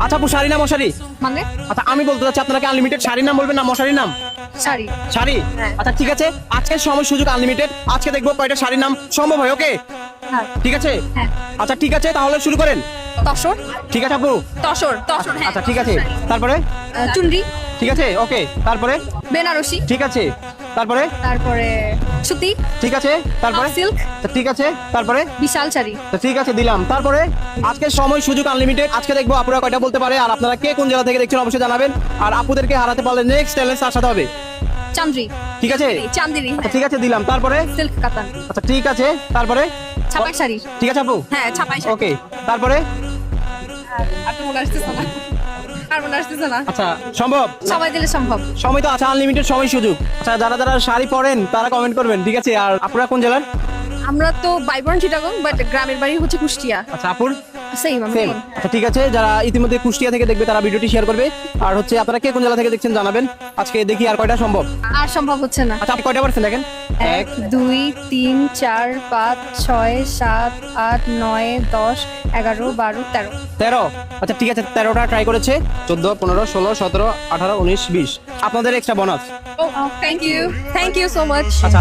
আচ্ছা আপু, শাড়ি না মশারি? মানে আচ্ছা আমি বলতে চাচ্ছি, আপনারা কি আনলিমিটেড শাড়ির নাম বলবেন না মশারির নাম? শাড়ি। শাড়ি? হ্যাঁ। আচ্ছা ঠিক আছে, আজকের সময় সুযোগ আনলিমিটেড। আজকে দেখবো কয়টা শাড়ির নাম সম্ভব হয়। ওকে হ্যাঁ। ঠিক আছে। হ্যাঁ। আচ্ছা ঠিক আছে, তাহলে শুরু করেন। তসর। ঠিক আছে আপু। তসর হ্যাঁ। আচ্ছা ঠিক আছে, তারপরে? চুনরি। ঠিক আছে ওকে, তারপরে? বেনারসি। ঠিক আছে, তারপরে? তারপরে সুতি। ঠিক আছে, তারপরে? সিল্ক। ঠিক আছে, তারপরে? বিশাল শাড়ি। ঠিক আছে দিলাম, তারপরে? আজকের সময় সুযোগ আনলিমিটেড। আজকে দেখবো আপুরা কয়টা বলতে পারে, আর আপনারা কে কোন জেলা থেকে দেখছেন অবশ্যই জানাবেন। আর আপুদেরকে হারাতে পারলে নেক্সট চ্যালেঞ্জ তার সাথে হবে। চান্দ্রি। ঠিক আছে। চান্দেরি। আচ্ছা, ঠিক আছে দিলাম, তারপরে? সিল্ক কাতান। আচ্ছা ঠিক আছে, তারপরে? ছাপাই শাড়ি। ঠিক আছে আপু। হ্যাঁ, ছাপাই শাড়ি। ওকে, তারপরে? আর তো মনে আসতেছে না। আর মনে আসতেছে না। আচ্ছা সম্ভব? সবাই দিলে সম্ভব। সময় তো আছে, আনলিমিটেড সময় সুযোগ। আচ্ছা যারা যারা শাড়ি পরেন তারা কমেন্ট করবেন, ঠিক আছে? আর আপনারা কোন জেলার? আমরা তো বাইবর্ন চিটাগং, বাট গ্রামের বাড়ি হচ্ছে কুষ্টিয়া। আচ্ছা আপুর? Same same. আচ্ছা ঠিক আছে, যারা ইতিমধ্যে কুষ্টিয়া থেকে দেখবে তারা ভিডিওটি শেয়ার করবে। আর হচ্ছে আপনারা কে কোন জেলা থেকে দেখছেন জানাবেন। আজকে দেখি আর কয়টা সম্ভব। আর সম্ভব হচ্ছে না। আচ্ছা আপনি কয়টা পারছেন দেখেন? 1 2 3 4 5 6 7 8 9 10 11 12 13। 13। আচ্ছা ঠিক আছে, 13টা ট্রাই করেছে। 14 15 16 17 18 19 20 আপনাদের extra bonus. Thank you so much. আচ্ছা